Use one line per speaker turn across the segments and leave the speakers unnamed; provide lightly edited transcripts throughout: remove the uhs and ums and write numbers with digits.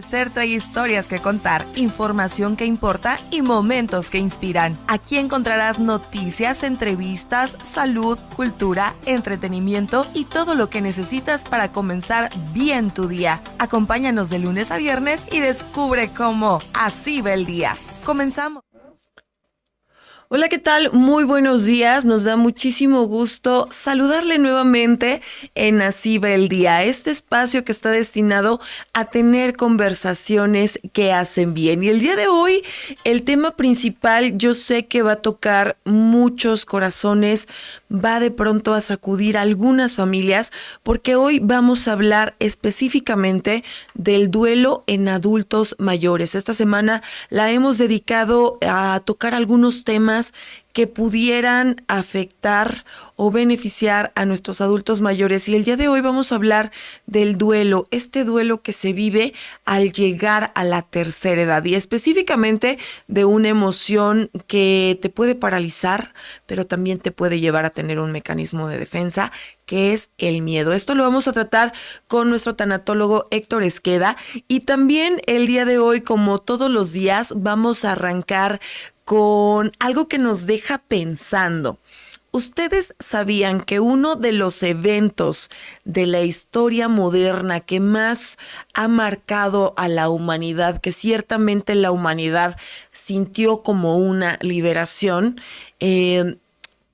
Ser trae historias que contar, información que importa y momentos que inspiran. Aquí encontrarás noticias, entrevistas, salud, cultura, entretenimiento y todo lo que necesitas para comenzar bien tu día. Acompáñanos de lunes a viernes y descubre cómo así va el día. Comenzamos. Hola, ¿qué tal? Muy buenos días. Nos da muchísimo gusto saludarle nuevamente en Así va el día, este espacio que está destinado a tener conversaciones que hacen bien. Y el día de hoy, el tema principal, yo sé que va a tocar muchos corazones, va de pronto a sacudir a algunas familias, porque hoy vamos a hablar específicamente del duelo en adultos mayores. Esta semana la hemos dedicado a tocar algunos temas que pudieran afectar o beneficiar a nuestros adultos mayores. Y el día de hoy vamos a hablar del duelo, este duelo que se vive al llegar a la tercera edad y específicamente de una emoción que te puede paralizar, pero también te puede llevar a tener un mecanismo de defensa, que es el miedo. Esto lo vamos a tratar con nuestro tanatólogo Héctor Esqueda. Y también el día de hoy, como todos los días, vamos a arrancar con algo que nos deja pensando. ¿Ustedes sabían que uno de los eventos de la historia moderna que más ha marcado a la humanidad, que ciertamente la humanidad sintió como una liberación,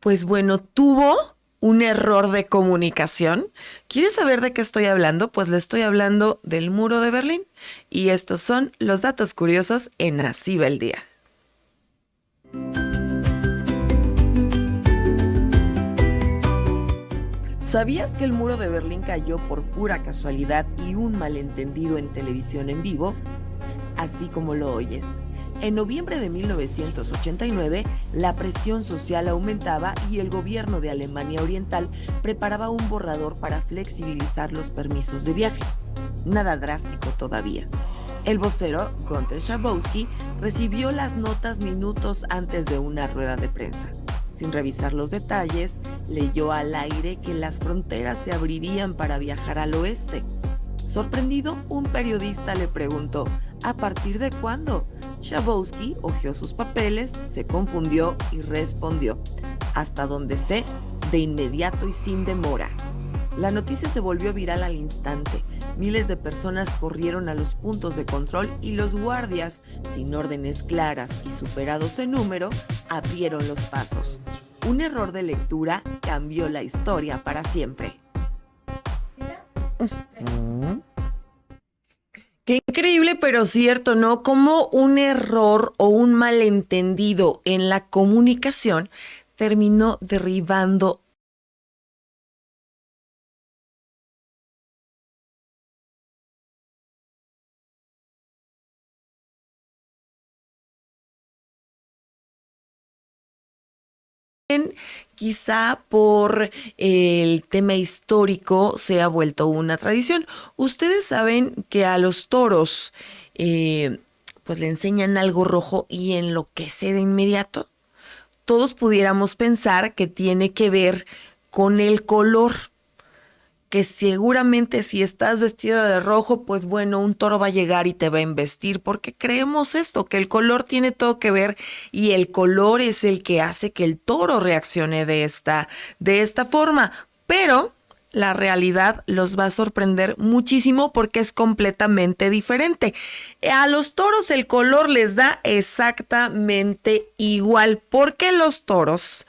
pues bueno, tuvo un error de comunicación? ¿Quieres saber de qué estoy hablando? Pues le estoy hablando del muro de Berlín. Y estos son los datos curiosos en Así va el día. ¿Sabías que el muro de Berlín cayó por pura casualidad y un malentendido en televisión en vivo? Así como lo oyes. En noviembre de 1989, la presión social aumentaba y el gobierno de Alemania Oriental preparaba un borrador para flexibilizar los permisos de viaje. Nada drástico todavía. El vocero, Gunther Schabowski, recibió las notas minutos antes de una rueda de prensa. Sin revisar los detalles, leyó al aire que las fronteras se abrirían para viajar al oeste. Sorprendido, un periodista le preguntó: ¿a partir de cuándo? Schabowski hojeó sus papeles, se confundió y respondió: hasta donde sé, de inmediato y sin demora. La noticia se volvió viral al instante. Miles de personas corrieron a los puntos de control y los guardias, sin órdenes claras y superados en número, abrieron los pasos. Un error de lectura cambió la historia para siempre. Qué increíble, pero cierto, ¿no? Como un error o un malentendido en la comunicación terminó derribando quizá por el tema histórico se ha vuelto una tradición. Ustedes saben que a los toros pues le enseñan algo rojo y enloquece de inmediato. Todos pudiéramos pensar que tiene que ver con el color, que seguramente si estás vestida de rojo, pues bueno, un toro va a llegar y te va a embestir, porque creemos esto, que el color tiene todo que ver y el color es el que hace que el toro reaccione de esta forma. Pero la realidad los va a sorprender muchísimo porque es completamente diferente. A los toros el color les da exactamente igual, porque los toros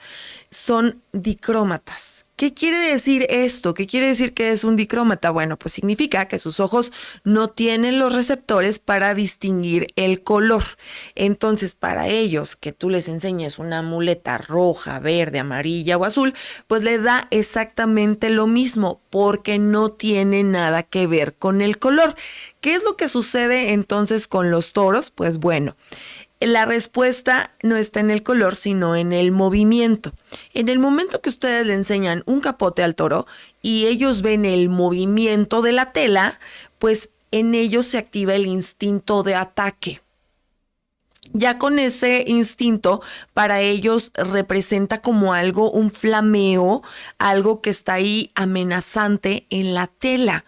son dicrómatas. ¿Qué quiere decir esto? ¿Qué quiere decir que es un dicrómata? Bueno, pues significa que sus ojos no tienen los receptores para distinguir el color. Entonces, para ellos, que tú les enseñes una muleta roja, verde, amarilla o azul, pues le da exactamente lo mismo, porque no tiene nada que ver con el color. ¿Qué es lo que sucede entonces con los toros? Pues bueno, la respuesta no está en el color, sino en el movimiento. En el momento que ustedes le enseñan un capote al toro y ellos ven el movimiento de la tela, pues en ellos se activa el instinto de ataque. Ya con ese instinto, para ellos representa como algo, un flameo, algo que está ahí amenazante en la tela.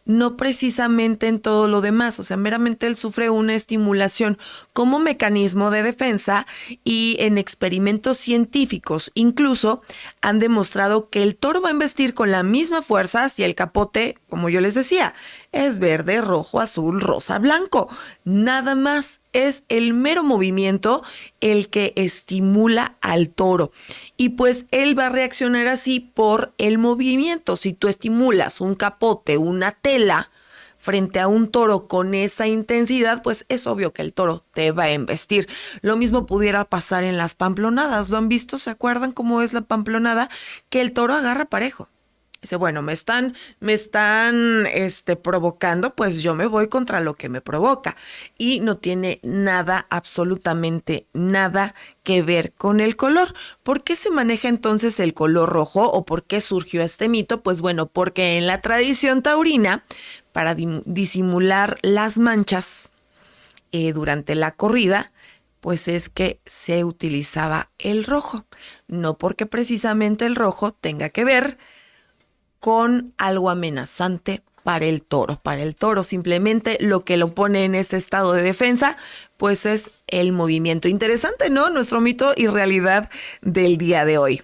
no precisamente en todo lo demás. O sea, meramente él sufre una estimulación como mecanismo de defensa, y en experimentos científicos incluso han demostrado que el toro va a embestir con la misma fuerza si el capote, como yo les decía, es verde, rojo, azul, rosa, blanco. Nada más, es el mero movimiento el que estimula al toro. Y pues él va a reaccionar así por el movimiento. Si tú estimulas un capote, una tela, frente a un toro con esa intensidad, pues es obvio que el toro te va a embestir. Lo mismo pudiera pasar en las pamplonadas. ¿Lo han visto? ¿Se acuerdan cómo es la pamplonada? Que el toro agarra parejo. Dice, bueno, me están provocando, pues yo me voy contra lo que me provoca. Y no tiene nada, absolutamente nada que ver con el color. ¿Por qué se maneja entonces el color rojo o por qué surgió este mito? Pues bueno, porque en la tradición taurina, para disimular las manchas durante la corrida, pues es que se utilizaba el rojo. No porque precisamente el rojo tenga que ver con algo amenazante para el toro. Para el toro simplemente lo que lo pone en ese estado de defensa, pues es el movimiento. Interesante, ¿no? Nuestro mito y realidad del día de hoy.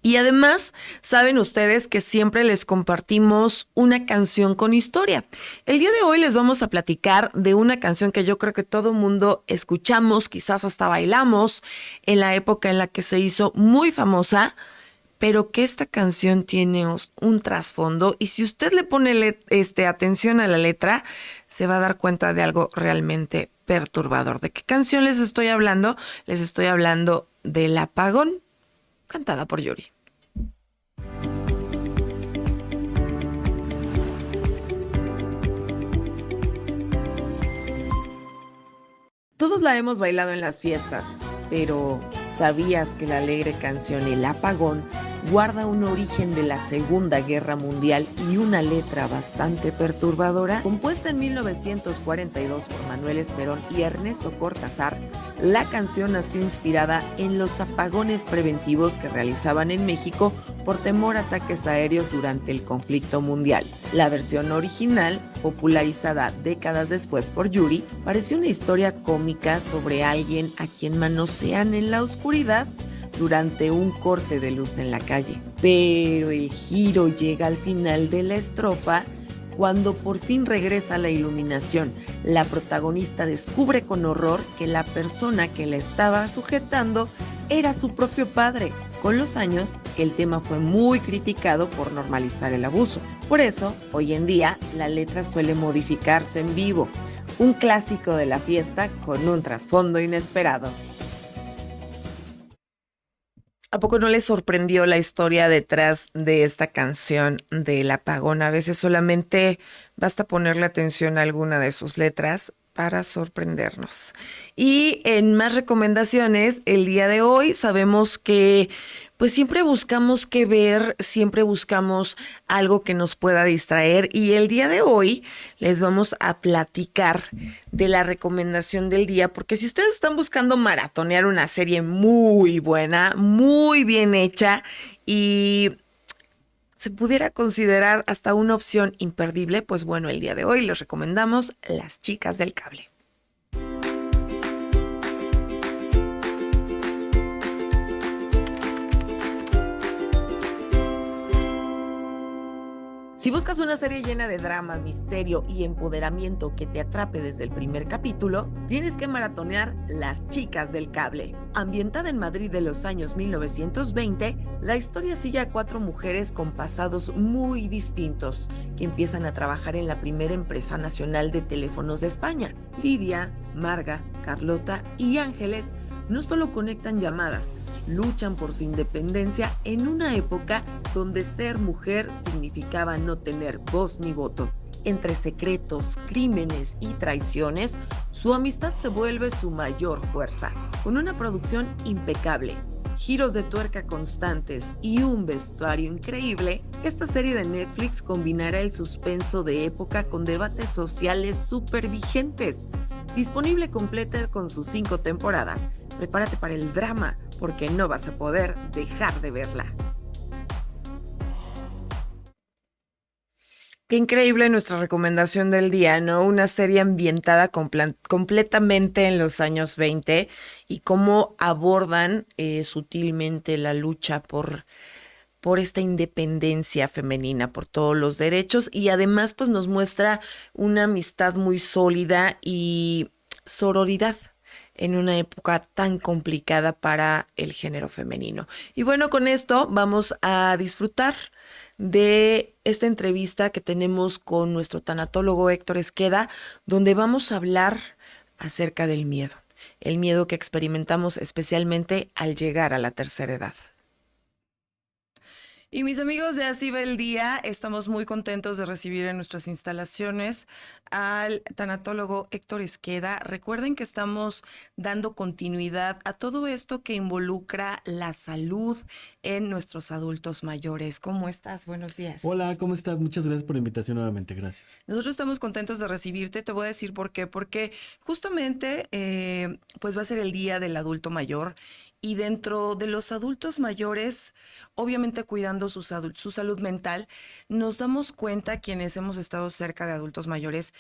Y además, saben ustedes que siempre les compartimos una canción con historia. El día de hoy les vamos a platicar de una canción que yo creo que todo mundo escuchamos, quizás hasta bailamos en la época en la que se hizo muy famosa, pero que esta canción tiene un trasfondo, y si usted le pone atención a la letra, se va a dar cuenta de algo realmente perturbador. ¿De qué canción les estoy hablando? Les estoy hablando del Apagón, cantada por Yuri. Todos la hemos bailado en las fiestas, pero ¿sabías que la alegre canción El Apagón guarda un origen de la Segunda Guerra Mundial y una letra bastante perturbadora? Compuesta en 1942 por Manuel Esperón y Ernesto Cortázar, la canción nació inspirada en los apagones preventivos que realizaban en México por temor a ataques aéreos durante el conflicto mundial. La versión original, popularizada décadas después por Yuri, parece una historia cómica sobre alguien a quien manosean en la oscuridad durante un corte de luz en la calle. Pero el giro llega al final de la estrofa, cuando por fin regresa la iluminación. La protagonista descubre con horror que la persona que la estaba sujetando era su propio padre. Con los años, el tema fue muy criticado por normalizar el abuso. Por eso, hoy en día, la letra suele modificarse en vivo. Un clásico de la fiesta con un trasfondo inesperado. ¿A poco no les sorprendió la historia detrás de esta canción del Apagón? A veces solamente basta ponerle atención a alguna de sus letras para sorprendernos. Y en más recomendaciones, el día de hoy sabemos que pues siempre buscamos qué ver, siempre buscamos algo que nos pueda distraer, y el día de hoy les vamos a platicar de la recomendación del día, porque si ustedes están buscando maratonear una serie muy buena, muy bien hecha, y se pudiera considerar hasta una opción imperdible, pues bueno, el día de hoy les recomendamos Las Chicas del Cable. Si buscas una serie llena de drama, misterio y empoderamiento que te atrape desde el primer capítulo, tienes que maratonear Las Chicas del Cable. Ambientada en Madrid de los años 1920, la historia sigue a 4 mujeres con pasados muy distintos, que empiezan a trabajar en la primera empresa nacional de teléfonos de España. Lidia, Marga, Carlota y Ángeles no solo conectan llamadas, luchan por su independencia en una época donde ser mujer significaba no tener voz ni voto. Entre secretos, crímenes y traiciones, su amistad se vuelve su mayor fuerza. Con una producción impecable, giros de tuerca constantes y un vestuario increíble, esta serie de Netflix combinará el suspenso de época con debates sociales súper vigentes. Disponible completa con sus 5 temporadas. Prepárate para el drama, porque no vas a poder dejar de verla. Qué increíble nuestra recomendación del día, ¿no? Una serie ambientada completamente en los años 20 y cómo abordan sutilmente la lucha por esta independencia femenina, por todos los derechos y además pues nos muestra una amistad muy sólida y sororidad en una época tan complicada para el género femenino. Y bueno, con esto vamos a disfrutar de esta entrevista que tenemos con nuestro tanatólogo Héctor Esqueda, donde vamos a hablar acerca del miedo, el miedo que experimentamos especialmente al llegar a la tercera edad. Y mis amigos de Así va el día, estamos muy contentos de recibir en nuestras instalaciones al tanatólogo Héctor Esqueda. Recuerden que estamos dando continuidad a todo esto que involucra la salud en nuestros adultos mayores. ¿Cómo estás? Buenos días.
Hola, ¿cómo estás? Muchas gracias por la invitación nuevamente, gracias.
Nosotros estamos contentos de recibirte. Te voy a decir por qué. Porque justamente pues va a ser el Día del Adulto Mayor y dentro de los adultos mayores, obviamente cuidando su salud mental, nos damos cuenta quienes hemos estado cerca de adultos mayores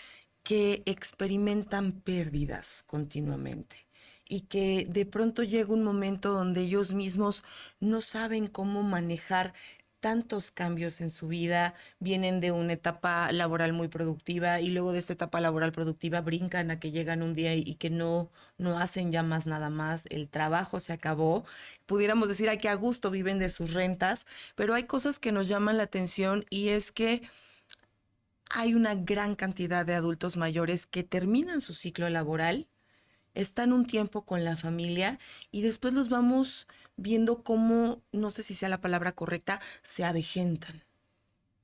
que experimentan pérdidas continuamente y que de pronto llega un momento donde ellos mismos no saben cómo manejar tantos cambios en su vida, vienen de una etapa laboral muy productiva y luego de esta etapa laboral productiva brincan a que llegan un día y que no hacen ya más nada más, el trabajo se acabó, pudiéramos decir, ay, que a gusto viven de sus rentas, pero hay cosas que nos llaman la atención y es que hay una gran cantidad de adultos mayores que terminan su ciclo laboral, están un tiempo con la familia y después los vamos viendo cómo, no sé si sea la palabra correcta, se avejentan.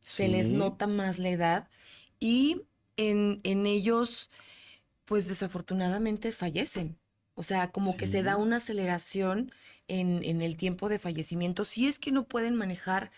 Se les
Sí,
nota más la edad y en ellos, pues desafortunadamente fallecen. O sea, como que se da
sí,
una aceleración en el tiempo de fallecimiento, si es que no pueden manejar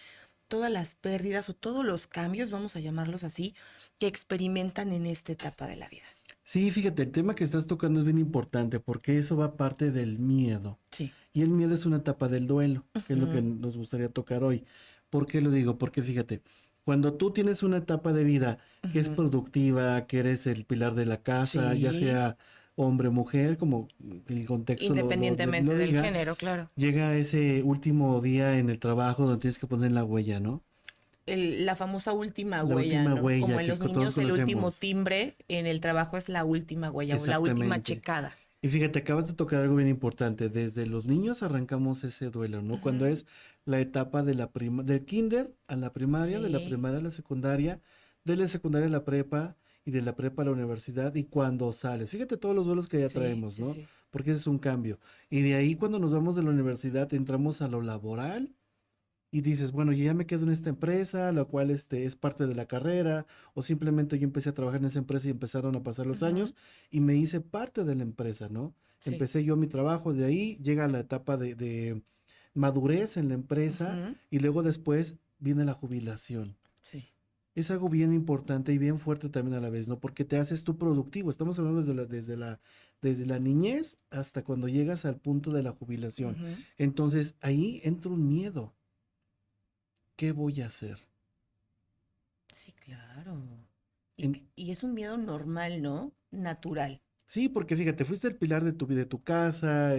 todas las pérdidas o todos los cambios, vamos a llamarlos así, que experimentan en esta etapa de la vida.
sí, fíjate, el tema que estás tocando es bien importante porque eso va parte del miedo.
Sí.
Y el miedo es una etapa del duelo, que es lo que
Ujú,
nos gustaría tocar hoy. ¿Por qué lo digo? Porque fíjate, cuando tú tienes una etapa de vida que es
ujú.
productiva, que eres el pilar de la casa, ya
Sí,
sea hombre o mujer, como el contexto
independientemente
lo
del
diga,
género, claro.
llega ese último día en el trabajo donde tienes que poner la huella, ¿no?
La famosa última
La
huella,
última
¿no? Como
huella
en
que
los
todos
niños el último
conocemos.
timbre, en el trabajo es la última huella o la última
Exactamente.
checada.
Y fíjate, acabas de tocar algo bien importante. Desde los niños arrancamos ese duelo, ¿no? Cuando
Ujú.
es la etapa de del kinder a la primaria, de la
Sí,
primaria a la secundaria, de la secundaria a la prepa y de la prepa a la universidad y cuando sales. Fíjate todos los duelos que ya
sí,
traemos,
sí,
¿no?
sí.
Porque ese es un cambio. Y de ahí cuando nos vamos de la universidad entramos a lo laboral y dices, bueno, yo ya me quedo en esta empresa, la cual es parte de la carrera, o simplemente yo empecé a trabajar en esa empresa y empezaron a pasar los
Ujú.
años y me hice parte de la empresa, ¿no?
Sí.
Empecé yo mi trabajo, de ahí llega la etapa de madurez en la empresa
Ujú.
y luego después viene la jubilación.
Sí.
Es algo bien importante y bien fuerte también a la vez, ¿no? Porque te haces tú productivo. Estamos hablando desde la niñez hasta cuando llegas al punto de la jubilación.
Ujú.
Entonces ahí entra un miedo. ¿Qué voy a hacer?
Sí, claro.
En-
Y es un miedo normal, ¿no? Natural.
sí, porque fíjate, fuiste el pilar de de tu casa,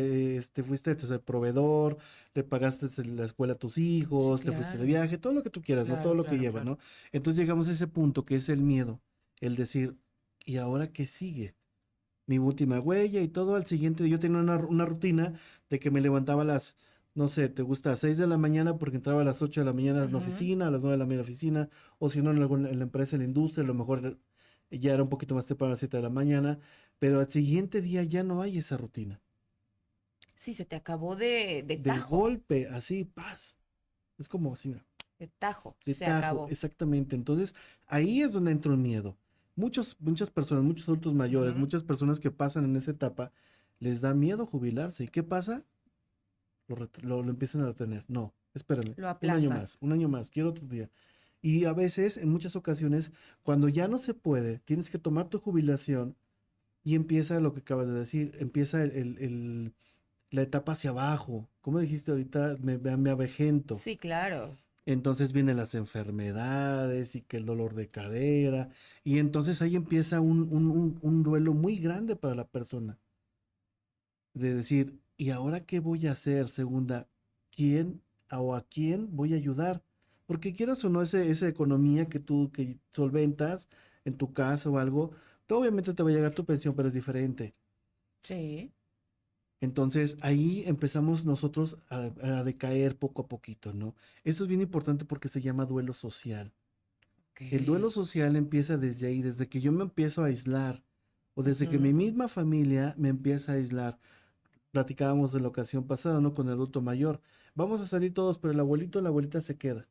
fuiste el proveedor, le pagaste la escuela a tus
Sí,
hijos, te fuiste de
claro.
viaje, todo lo que tú quieras, ¿no? Todo
Claro,
lo que
claro,
lleva,
claro.
¿no? Entonces llegamos a ese punto que es el miedo, el decir, ¿y ahora qué sigue? Mi última huella y todo al siguiente día. Yo tenía una rutina de que me levantaba a las, no sé, te gusta a 6 de la mañana porque entraba a las 8 de la mañana en la
Ujú.
oficina, a las 9 de la mañana en la oficina, o si no en la empresa, en la industria, a lo mejor ya era un poquito más temprano a las 7 de la mañana, pero al siguiente día ya no hay esa rutina.
Sí, se te acabó de
De
tajo.
golpe, así, paz. Es como así, mira,
De tajo.
de
Se
tajo,
acabó.
exactamente. Entonces, ahí es donde entra el miedo. Muchas personas, muchos adultos mayores,
Ujú.
muchas personas que pasan en esa etapa, les da miedo jubilarse. ¿Y qué pasa? Lo empiezan a retener. No, espérame,
Lo aplazan.
un año más, quiero otro día. Y a veces, en muchas ocasiones, cuando ya no se puede, tienes que tomar tu jubilación y empieza lo que acabas de decir, empieza la etapa hacia abajo. Como dijiste ahorita, me avejento.
Sí, claro.
Entonces vienen las enfermedades y que el dolor de cadera, y entonces ahí empieza un duelo muy grande para la persona, de decir, ¿y ahora qué voy a hacer? Segunda, ¿quién o a quién voy a ayudar? Porque quieras o no, esa economía que tú que solventas en tu casa o algo, tú obviamente te va a llegar tu pensión, pero es diferente.
Sí.
Entonces ahí empezamos nosotros a decaer poco a poquito, ¿no? Eso es bien importante porque se llama duelo social.
Ok.
El duelo social empieza desde ahí, desde que yo me empiezo a aislar o desde que mi
Ujú.
misma familia me empieza a aislar. Platicábamos de la ocasión pasada, ¿no? Con el adulto mayor. Vamos a salir todos, pero el abuelito o la abuelita se queda.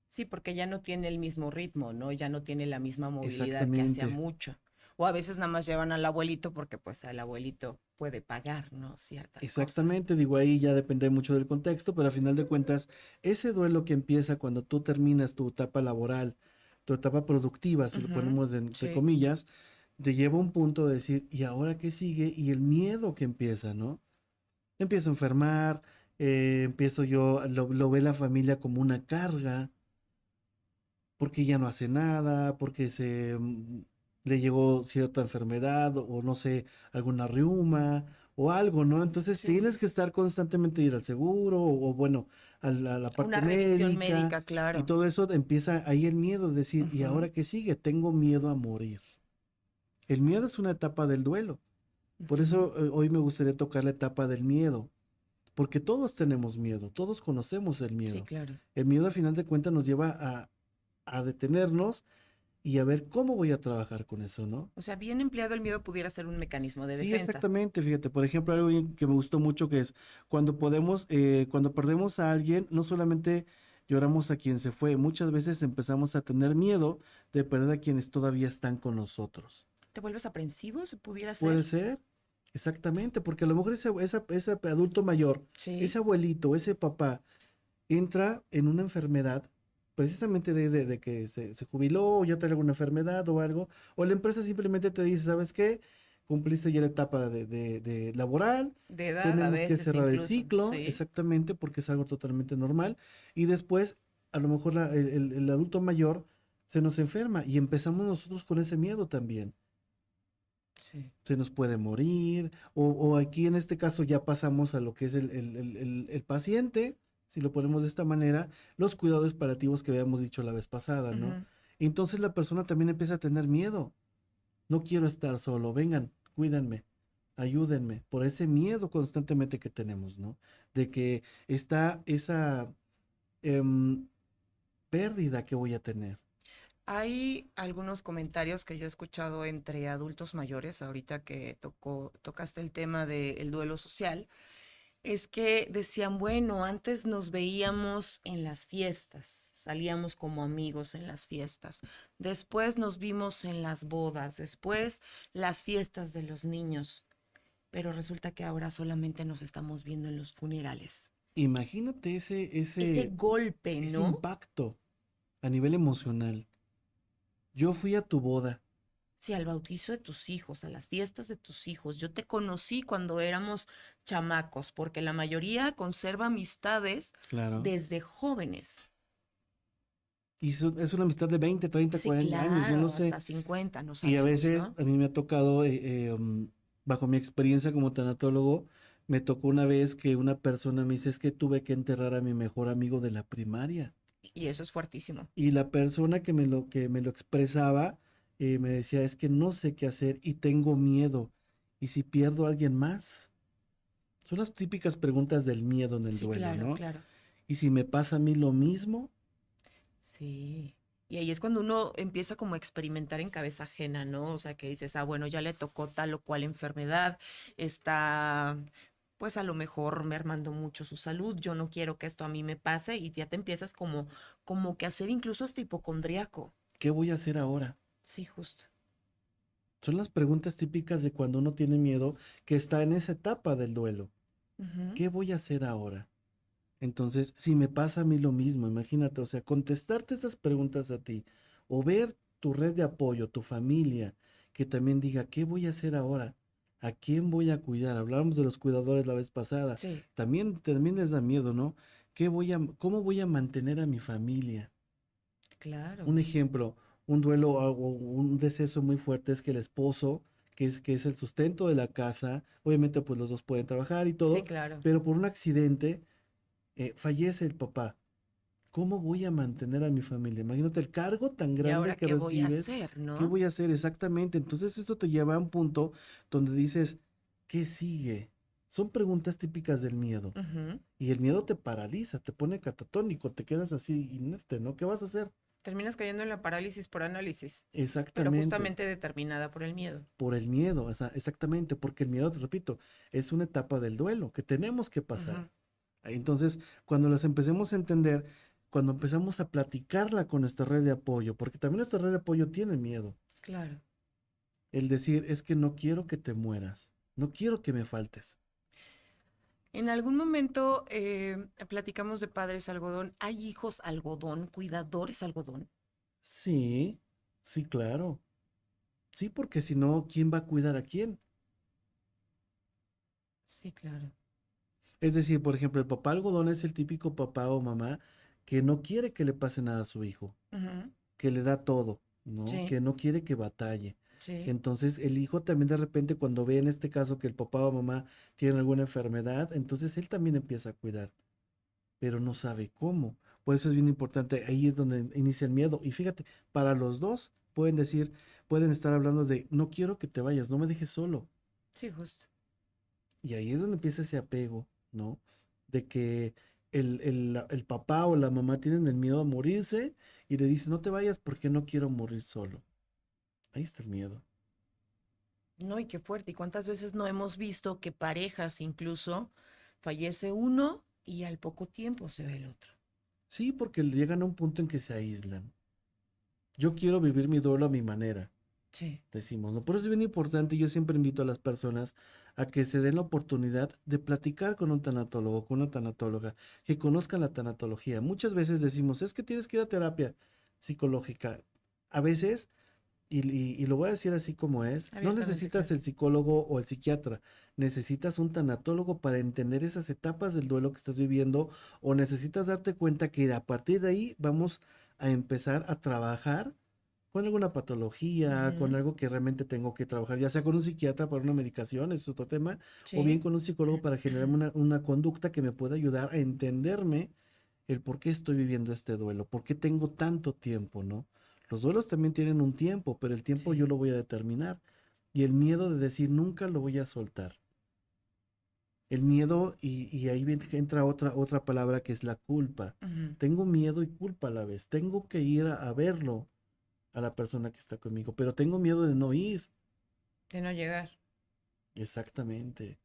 Sí, porque ya no tiene el mismo ritmo, ¿no? Ya no tiene la misma movilidad que hacía
Exactamente.
mucho. O a veces nada más llevan al abuelito porque pues el abuelito puede pagar, ¿no? Ciertas cosas.
Exactamente, digo, ahí ya depende mucho del contexto, pero a final de cuentas, ese duelo que empieza cuando tú terminas tu etapa laboral, tu etapa productiva, si lo
Ujú.
ponemos entre
Sí.
comillas, te lleva a un punto de decir, ¿y ahora qué sigue? Y el miedo que empieza, ¿no? Empiezo a enfermar, empiezo yo, lo ve la familia como una carga, porque ya no hace nada, porque le llegó cierta enfermedad o no sé, alguna riuma o algo, ¿no? Entonces
Sí, sí,
tienes que
sí.
estar constantemente ir al seguro o bueno, a la parte
Una revisión
médica
médica,
y
claro.
todo eso empieza ahí el miedo de decir, ¿y
Ujú,
ahora qué sigue? Tengo miedo a morir. El miedo es una etapa del duelo. Por
ujú.
eso hoy me gustaría tocar la etapa del miedo. Porque todos tenemos miedo, todos conocemos el
Sí,
miedo.
claro.
El miedo, a final de cuentas, nos lleva a detenernos y a ver cómo voy a trabajar con eso, ¿no?
O sea, bien empleado el miedo pudiera ser un mecanismo de
Sí,
defensa.
exactamente. Fíjate, por ejemplo, algo que me gustó mucho que es cuando perdemos a alguien, no solamente lloramos a quien se fue, muchas veces empezamos a tener miedo de perder a quienes todavía están con nosotros.
¿Te vuelves aprensivo? ¿Se pudiera
Puede
ser?
ser, exactamente, porque a lo mejor ese adulto mayor,
Sí.
ese abuelito, ese papá, entra en una enfermedad, precisamente de que se jubiló o ya trae alguna enfermedad o algo, o la empresa simplemente te dice, ¿sabes qué? Cumpliste ya la etapa de laboral,
De edad a
tenemos que
veces
cerrar el
incluso.
ciclo,
Sí.
exactamente, porque es algo totalmente normal, y después, a lo mejor el adulto mayor se nos enferma y empezamos nosotros con ese miedo también.
Sí.
Se nos puede morir, o aquí en este caso ya pasamos a lo que es el paciente, si lo ponemos de esta manera, los cuidados paliativos que habíamos dicho la vez pasada, ¿no?
Ujú.
Entonces la persona también empieza a tener miedo. No quiero estar solo, vengan, cuídenme, ayúdenme, por ese miedo constantemente que tenemos, ¿no? De que está esa em, pérdida que voy a tener.
Hay algunos comentarios que yo he escuchado entre adultos mayores, ahorita que tocaste el tema del duelo social, es que decían, bueno, antes nos veíamos en las fiestas, salíamos como amigos en las fiestas, después nos vimos en las bodas, después las fiestas de los niños, pero resulta que ahora solamente nos estamos viendo en los funerales.
Imagínate
Ese golpe,
ese
¿no?
impacto a nivel emocional. Yo fui a tu boda.
Sí, al bautizo de tus hijos, a las fiestas de tus hijos. Yo te conocí cuando éramos chamacos, porque la mayoría conserva amistades
Claro.
desde jóvenes.
Y es una amistad de 20, 30,
Sí,
40 años, no lo
claro,
sé.
hasta 50, no
Y a
sabemos,
veces
¿no?
a mí me ha tocado, bajo mi experiencia como tanatólogo, me tocó una vez que una persona me dice, es que tuve que enterrar a mi mejor amigo de la primaria.
Y eso es fuertísimo.
Y la persona que me lo expresaba, me decía, es que no sé qué hacer y tengo miedo. ¿Y si pierdo a alguien más? Son las típicas preguntas del miedo en el
Sí,
duelo,
claro,
¿no?
claro.
¿Y si me pasa a mí lo mismo?
Sí. Y ahí es cuando uno empieza como a experimentar en cabeza ajena, ¿no? O sea, que dices, ah, bueno, ya le tocó tal o cual enfermedad, está, pues a lo mejor mermando mucho su salud, yo no quiero que esto a mí me pase y ya te empiezas como que a ser incluso hasta hipocondríaco.
¿Qué voy a hacer ahora?
Sí, justo.
Son las preguntas típicas de cuando uno tiene miedo, que está en esa etapa del duelo.
Ujú.
¿Qué voy a hacer ahora? Entonces, si me pasa a mí lo mismo, imagínate, o sea, contestarte esas preguntas a ti, o ver tu red de apoyo, tu familia, que también diga, ¿qué voy a hacer ahora? ¿A quién voy a cuidar? Hablábamos de los cuidadores la vez pasada.
Sí,
También les da miedo, ¿no? ¿Cómo voy a mantener a mi familia?
Claro.
Un ejemplo, un duelo o un deceso muy fuerte es que el esposo, que es el sustento de la casa, obviamente pues los dos pueden trabajar y
Sí,
todo,
claro.
pero por un accidente fallece el papá. ¿Cómo voy a mantener a mi familia? Imagínate el cargo tan
¿Y
grande
ahora
que
qué voy a
recibes.
hacer,
¿Qué
no?
voy a hacer exactamente? Entonces eso te lleva a un punto donde dices, ¿qué sigue? Son preguntas típicas del miedo.
Ujú.
Y el miedo te paraliza, te pone catatónico, te quedas así inerte, ¿no? ¿Qué vas a hacer?
Terminas cayendo en la parálisis por análisis, pero
Exactamente,
justamente determinada por el miedo.
por el miedo, exactamente, porque el miedo, te repito, es una etapa del duelo que tenemos que pasar.
Ujú.
Entonces, cuando las empecemos a entender, cuando empezamos a platicarla con nuestra red de apoyo, porque también nuestra red de apoyo tiene miedo,
Claro.
el decir es que no quiero que te mueras, no quiero que me faltes.
En algún momento platicamos de padres algodón. ¿Hay hijos algodón, cuidadores algodón?
Sí, sí, claro. Sí, porque si no, ¿quién va a cuidar a quién?
Sí, claro.
Es decir, por ejemplo, el papá algodón es el típico papá o mamá que no quiere que le pase nada a su hijo,
Ujú.
que le da todo, ¿no?
Sí,
Que no quiere que batalle.
sí.
Entonces, el hijo también de repente cuando ve en este caso que el papá o mamá tienen alguna enfermedad, entonces él también empieza a cuidar, pero no sabe cómo. Por eso es bien importante, ahí es donde inicia el miedo. Y fíjate, para los dos pueden estar hablando de, no quiero que te vayas, no me dejes solo.
Sí, justo.
Y ahí es donde empieza ese apego, ¿no? De que el papá o la mamá tienen el miedo a morirse y le dicen, no te vayas porque no quiero morir solo. Ahí está el miedo.
No, y qué fuerte. ¿Y cuántas veces no hemos visto que parejas incluso fallece uno y al poco tiempo se ve el otro?
Sí, porque llegan a un punto en que se aíslan. Yo quiero vivir mi duelo a mi manera,
Sí.
decimos, ¿no? Por eso es bien importante, yo siempre invito a las personas a que se den la oportunidad de platicar con un tanatólogo, con una tanatóloga, que conozcan la tanatología. Muchas veces decimos, es que tienes que ir a terapia psicológica. A veces y lo voy a decir así como es, no
Abiertamente,
necesitas
claro.
el psicólogo o el psiquiatra, necesitas un tanatólogo para entender esas etapas del duelo que estás viviendo o necesitas darte cuenta que a partir de ahí vamos a empezar a trabajar con alguna patología, con
Ujú.
algo que realmente tengo que trabajar, ya sea con un psiquiatra para una medicación, es otro tema, o bien
Sí.
con un psicólogo para generarme una conducta que me pueda ayudar a entenderme el por qué estoy viviendo este duelo, por qué tengo tanto tiempo, ¿no? Los duelos también tienen un tiempo, pero el tiempo yo
Sí.
lo voy a determinar. Y el miedo de decir nunca lo voy a soltar. El miedo, y ahí entra otra palabra que es la culpa.
Ujú.
Tengo miedo y culpa a la vez. Tengo que ir a verlo a la persona que está conmigo, pero tengo miedo de no ir.
De no llegar.
Exactamente.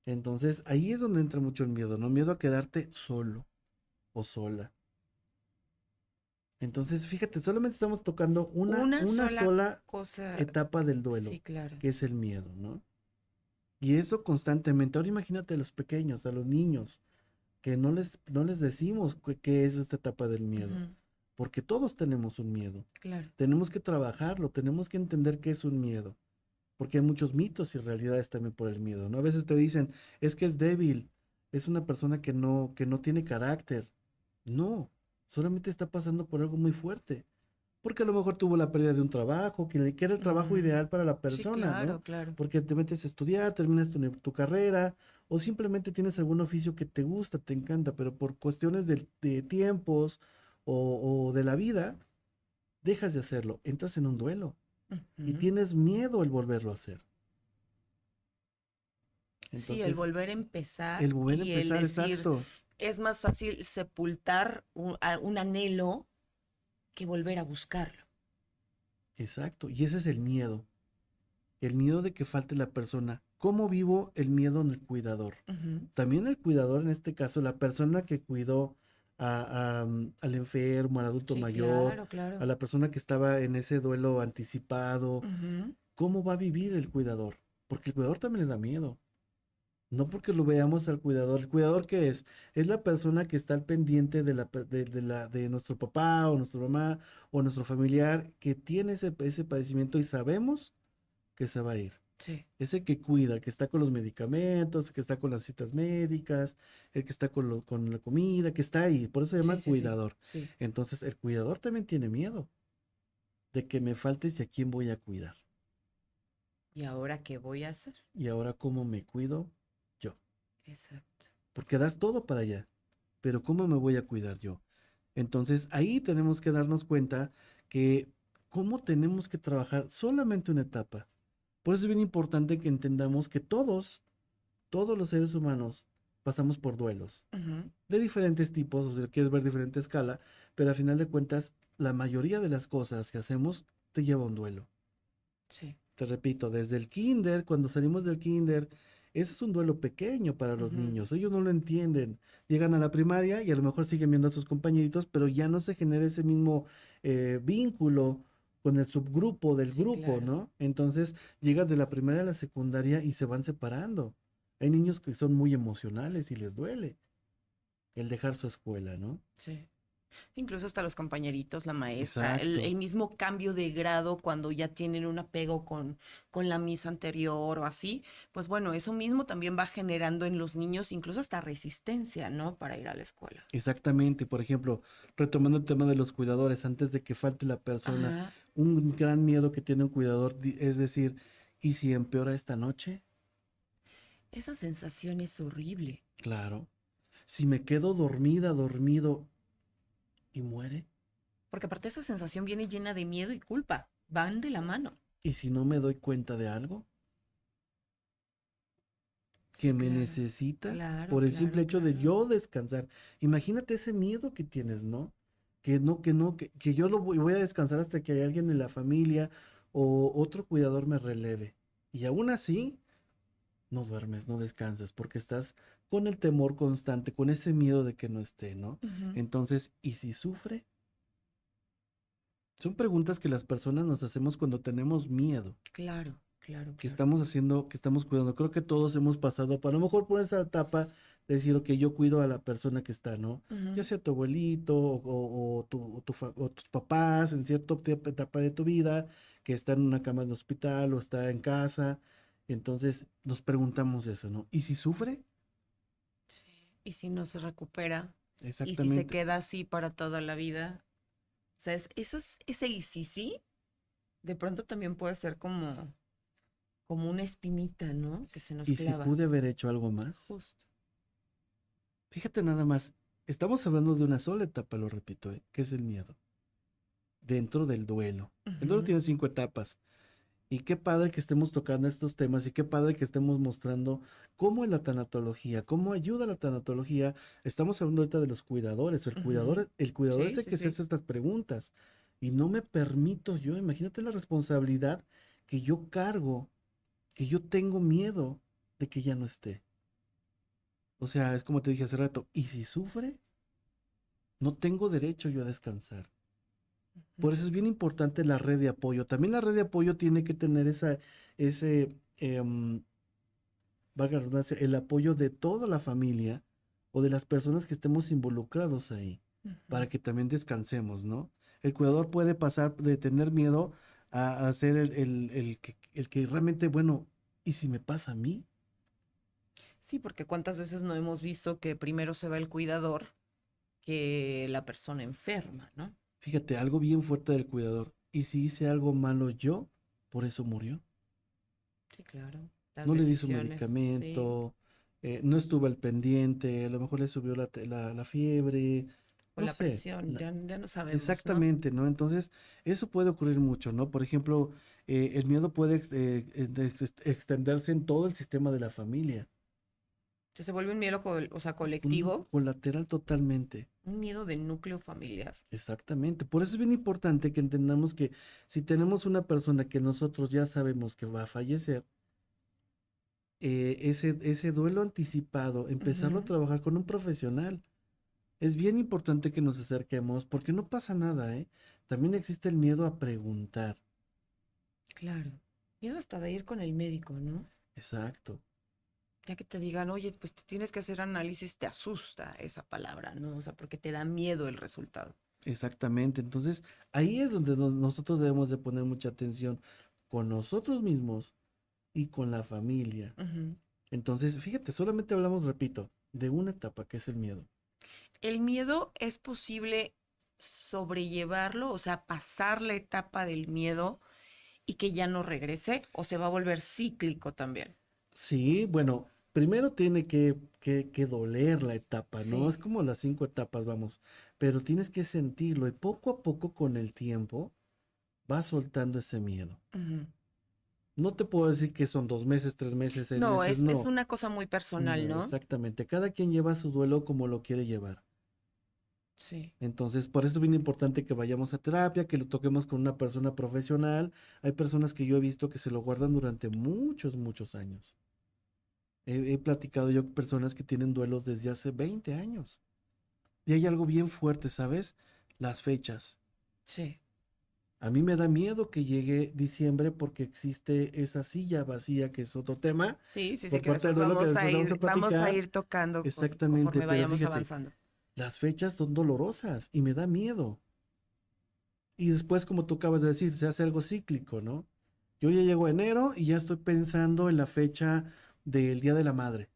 Entonces ahí es donde entra mucho el miedo, ¿no? Miedo a quedarte solo o sola. Entonces, fíjate, solamente estamos tocando
Una
una
sola
sola
cosa.
etapa del
Sí,
duelo,
claro.
que es el miedo, ¿no? Y eso constantemente. Ahora imagínate a los pequeños, a los niños, que no les decimos qué es esta etapa del miedo,
Ujú.
porque todos tenemos un miedo.
Claro.
Tenemos que trabajarlo, tenemos que entender qué es un miedo, porque hay muchos mitos y realidades también por el miedo, ¿no? A veces te dicen, es que es débil, es una persona que no tiene carácter. No, solamente está pasando por algo muy fuerte. Porque a lo mejor tuvo la pérdida de un trabajo, que era el trabajo
Mm.
ideal para la
Sí,
persona, ¿no?
claro, claro.
Porque te metes a estudiar, terminas tu carrera, o simplemente tienes algún oficio que te gusta, te encanta, pero por cuestiones de tiempos o de la vida, dejas de hacerlo, entras en un duelo y
Ujú.
tienes miedo el volverlo a hacer.
Sí, el
Entonces,
volver a empezar
el volver a
y el
empezar,
decir,
exacto,
es más fácil sepultar un anhelo que volver a buscarlo.
exacto. Y ese es el miedo de que falte la persona. ¿Cómo vivo el miedo en el cuidador?
Ujú.
También el cuidador, en este caso, la persona que cuidó al enfermo, al adulto
Sí,
mayor,
claro,
a
claro.
la persona que estaba en ese duelo anticipado,
Ujú.
¿cómo va a vivir el cuidador? Porque el cuidador también le da miedo. No porque lo veamos al cuidador. ¿El cuidador qué es? Es la persona que está al pendiente de nuestro papá o nuestra mamá o nuestro familiar que tiene ese padecimiento y sabemos que se va a ir.
Sí,
Es el que cuida, el que está con los medicamentos, el que está con las citas médicas, el que está con la comida, que está ahí. Por eso se
sí,
llama
sí, sí,
cuidador.
sí.
Entonces, el cuidador también tiene miedo de que me falte y a quién voy a cuidar.
¿Y ahora qué voy a hacer?
Y ahora, ¿cómo me cuido yo?
Exacto.
Porque das todo para allá, pero ¿cómo me voy a cuidar yo? Entonces, ahí tenemos que darnos cuenta que cómo tenemos que trabajar solamente una etapa. Por eso es bien importante que entendamos que todos los seres humanos pasamos por duelos
Ujú.
de diferentes tipos, o sea, quieres ver diferente escala, pero al final de cuentas, la mayoría de las cosas que hacemos te lleva a un duelo.
Sí.
Te repito, desde el kinder, cuando salimos del kinder, ese es un duelo pequeño para los
Ujú.
niños. Ellos no lo entienden. Llegan a la primaria y a lo mejor siguen viendo a sus compañeritos, pero ya no se genera ese mismo vínculo con el subgrupo del
Sí,
grupo,
claro.
¿no? Entonces llegas de la primaria a la secundaria y se van separando. Hay niños que son muy emocionales y les duele el dejar su escuela, ¿no?
Sí. Incluso hasta los compañeritos, la maestra,
Exacto.
el mismo cambio de grado cuando ya tienen un apego con la misa anterior o así, pues bueno, eso mismo también va generando en los niños incluso hasta resistencia, ¿no? Para ir a la escuela.
Exactamente, por ejemplo, retomando el tema de los cuidadores, antes de que falte la persona,
Ajá.
un gran miedo que tiene un cuidador es decir, ¿y si empeora esta noche?
Esa sensación es horrible,
Claro. Si me quedo dormida, dormido y muere,
porque aparte esa sensación viene llena de miedo y culpa, van de la mano.
y si no me doy cuenta de algo, que
Sí,
me
claro,
necesita
claro,
por el simple
claro,
hecho de
claro.
yo descansar. Imagínate ese miedo que tienes, ¿no? Que yo voy a descansar hasta que hay alguien en la familia o otro cuidador me releve. Y aún así, no duermes, no descansas, porque estás con el temor constante, con ese miedo de que no esté, ¿no?
Ujú.
Entonces, ¿y si sufre? Son preguntas que las personas nos hacemos cuando tenemos miedo,
Claro, claro,
que
claro.
estamos haciendo, que estamos cuidando. Creo que todos hemos pasado, a lo mejor por esa etapa de decir, ok, yo cuido a la persona que está, ¿no? Ya
Ujú.
sea tu abuelito o tus papás en cierta etapa de tu vida, que está en una cama de hospital o está en casa. Entonces nos preguntamos eso, ¿no? ¿Y si sufre?
Sí. Y si no se recupera, y si se
Exactamente.
queda así para toda la vida. O sea, ese y si sí, de pronto también puede ser como una espinita, ¿no? Que se nos
¿Y si
clava.
pude haber hecho algo más?
Justo.
Fíjate nada más, estamos hablando de una sola etapa, lo repito, que es el miedo, dentro del duelo. El duelo
Ujú.
tiene 5 etapas. Y qué padre que estemos tocando estos temas y qué padre que estemos mostrando cómo es la tanatología, cómo ayuda la tanatología. Estamos hablando ahorita de los cuidadores.
Ujú.
El cuidador es
Sí,
el
sí,
que se
sí.
hace estas preguntas. Y no me permito yo, imagínate la responsabilidad que yo cargo, que yo tengo miedo de que ya no esté. O sea, es como te dije hace rato, ¿y si sufre? No tengo derecho yo a descansar. Por
Ujú.
eso es bien importante la red de apoyo. También la red de apoyo tiene que tener ese, valga la redundancia, el apoyo de toda la familia o de las personas que estemos involucrados ahí,
Ujú.
para que también descansemos, ¿no? El cuidador puede pasar de tener miedo a ser el que realmente, bueno, ¿y si me pasa a mí?
Sí, porque cuántas veces no hemos visto que primero se va el cuidador que la persona enferma, ¿no?
Fíjate, algo bien fuerte del cuidador. ¿Y si hice algo malo yo? Por eso murió.
Sí, claro. Las
No le di su
decisiones, sí.
medicamento, no estuve al pendiente, a lo mejor le subió la fiebre,
O
no
la
sé,
presión, ya no sabemos, ¿no?
exactamente, ¿no? Entonces, eso puede ocurrir mucho, ¿no? Por ejemplo, el miedo puede extenderse en todo el sistema de la familia,
Que se vuelve un miedo, o sea,
un
colectivo,
colateral totalmente,
un miedo de núcleo familiar.
exactamente. Por eso es bien importante que entendamos que si tenemos una persona que nosotros ya sabemos que va a fallecer, ese duelo anticipado, empezarlo a
Ujú.
trabajar con un profesional. Es bien importante que nos acerquemos porque no pasa nada, ¿eh? También existe el miedo a preguntar.
Claro. Miedo hasta de ir con el médico, ¿no?
Exacto,
Ya que te digan, oye, pues te tienes que hacer análisis, te asusta esa palabra, ¿no? O sea, porque te da miedo el resultado.
exactamente. Entonces, ahí es donde nosotros debemos de poner mucha atención con nosotros mismos y con la familia.
Ujú.
Entonces, fíjate, solamente hablamos, repito, de una etapa que es el miedo.
¿El miedo es posible sobrellevarlo, o sea, pasar la etapa del miedo y que ya no regrese, o se va a volver cíclico también?
Sí, bueno, primero tiene que doler la etapa, ¿no? Es
Sí.
como las 5 etapas, vamos, pero tienes que sentirlo y poco a poco con el tiempo vas soltando ese miedo.
Ujú.
No te puedo decir que son 2 meses, 3 meses, seis
No,
meses,
es
no.
una cosa muy personal,
No,
¿no?
exactamente. Cada quien lleva su duelo como lo quiere llevar.
Sí.
Entonces, por eso es bien importante que vayamos a terapia, que lo toquemos con una persona profesional. Hay personas que yo he visto que se lo guardan durante muchos, muchos años. He platicado yo con personas que tienen duelos desde hace 20 años. Y hay algo bien fuerte, ¿sabes? Las fechas.
Sí.
A mí me da miedo que llegue diciembre porque existe esa silla vacía, que es otro tema,
Sí, sí, sí,
por
que
parte del
después
duelo que después vamos a
vamos a
platicar.
ir tocando
Exactamente,
conforme
pero
vayamos
fíjate,
avanzando.
las fechas son dolorosas y me da miedo. Y después, como tú acabas de decir, se hace algo cíclico, ¿no? Yo ya llego a enero y ya estoy pensando en la fecha del Día de la Madre.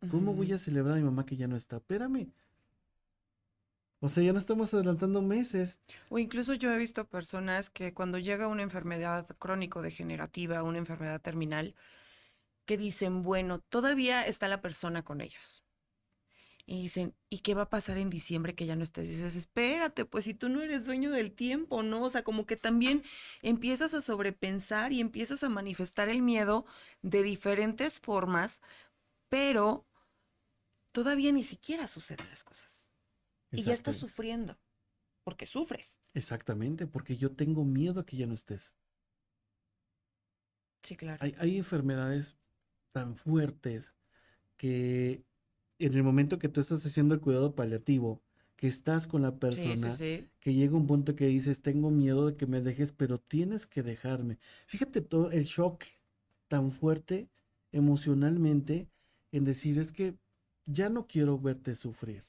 ¿Cómo voy
Ujú.
a celebrar a mi mamá que ya no está? Espérame. O sea, ya no estamos adelantando meses.
O incluso yo he visto personas que cuando llega una enfermedad crónico-degenerativa, una enfermedad terminal, que dicen, bueno, todavía está la persona con ellos. Y dicen, ¿y qué va a pasar en diciembre que ya no estés? Y dices, espérate, pues si tú no eres dueño del tiempo, ¿no? O sea, como que también empiezas a sobrepensar y empiezas a manifestar el miedo de diferentes formas, pero todavía ni siquiera suceden las cosas. Y ya
Exacto.
estás sufriendo, porque sufres.
Exactamente, porque yo tengo miedo a que ya no estés.
Sí, claro.
Hay enfermedades tan fuertes que en el momento que tú estás haciendo el cuidado paliativo, que estás con la
Sí, sí,
persona,
sí.
que llega un punto que dices, tengo miedo de que me dejes, pero tienes que dejarme. Fíjate todo el shock tan fuerte emocionalmente en decir, es que ya no quiero verte sufrir,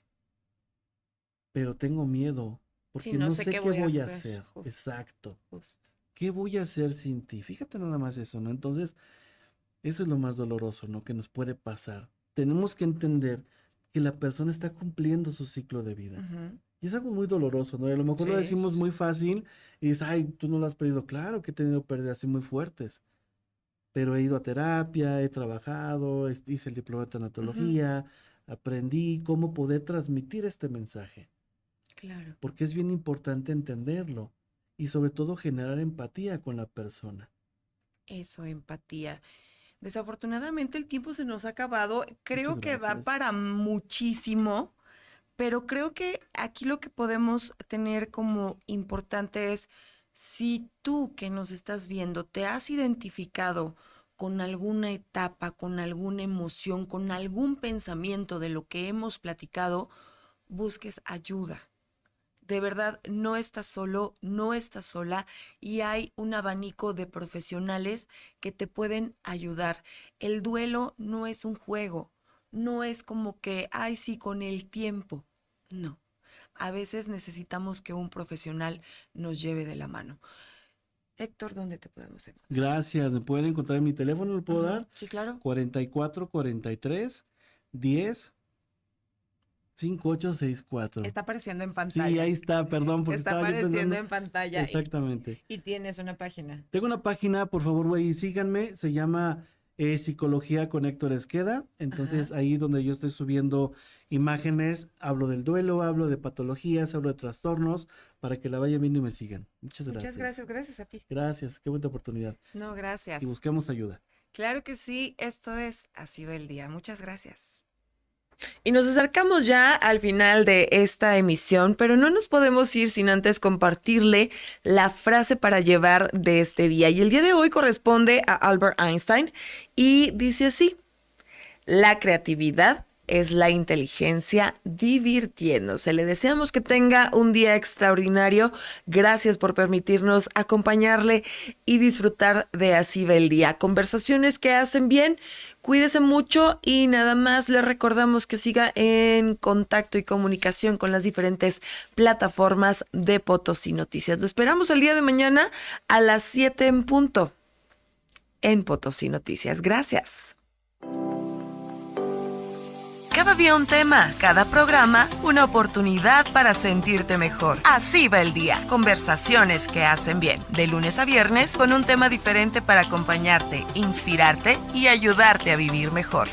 pero tengo miedo,
Sí,
porque
no
no
sé
sé
qué
qué
voy a
voy a
hacer.
hacer.
Justo,
Exacto.
justo.
¿Qué voy a hacer sin ti? Fíjate nada más eso, ¿no? Entonces, eso es lo más doloroso, ¿no? Que nos puede pasar. Tenemos que entender que la persona está cumpliendo su ciclo de vida.
Ujú.
Y es algo muy doloroso, ¿no? Y a lo mejor lo
Sí, sí,
decimos
sí.
muy fácil y dices, ay, tú no lo has perdido. Claro que he tenido pérdidas así muy fuertes, pero he ido a terapia, he trabajado, hice el diploma de
Ujú.
tanatología, aprendí cómo poder transmitir este mensaje,
Claro.
porque es bien importante entenderlo y sobre todo generar empatía con la persona.
Eso, empatía. Desafortunadamente el tiempo se nos ha acabado.
Muchas
Creo que da
gracias.
para muchísimo, pero creo que aquí lo que podemos tener como importante es, si tú que nos estás viendo te has identificado con alguna etapa, con alguna emoción, con algún pensamiento de lo que hemos platicado, busques ayuda. De verdad, no estás solo, no estás sola y hay un abanico de profesionales que te pueden ayudar. El duelo no es un juego, no es como que, ay, sí, con el tiempo. No, a veces necesitamos que un profesional nos lleve de la mano. Héctor, ¿dónde te podemos encontrar?
Gracias. Me pueden encontrar en mi teléfono, ¿lo puedo
Ujú.
dar?
Sí, claro.
44 43 10 5864.
Está apareciendo en
Sí, ahí
pantalla.
está, perdón, porque
Está
estaba yo
apareciendo
pensando.
en pantalla
Exactamente.
y tienes una página.
Tengo una página, por favor, güey, síganme. Se llama Psicología con Héctor Esqueda. Entonces,
Ajá.
ahí donde yo estoy subiendo imágenes, hablo del duelo, hablo de patologías, hablo de trastornos, para que la vayan viendo y me sigan. Muchas
Muchas
gracias.
gracias, gracias a ti.
Gracias, qué buena oportunidad.
No,
Y
gracias.
busquemos ayuda.
Claro que sí, esto es Así va el día. Muchas gracias. Y nos acercamos ya al final de esta emisión, pero no nos podemos ir sin antes compartirle la frase para llevar de este día. Y el día de hoy corresponde a Albert Einstein y dice así: la creatividad es la inteligencia divirtiéndose. Le deseamos que tenga un día extraordinario. Gracias por permitirnos acompañarle y disfrutar de Así va el día. Conversaciones que hacen bien. Cuídese mucho y nada más le recordamos que siga en contacto y comunicación con las diferentes plataformas de Potosí Noticias. Lo esperamos el día de mañana a las 7 en punto.
en Potosí Noticias. Gracias. Cada día un tema, cada programa una oportunidad para sentirte mejor. Así va el día. Conversaciones que hacen bien. De lunes a viernes con un tema diferente para acompañarte, inspirarte y ayudarte a vivir mejor.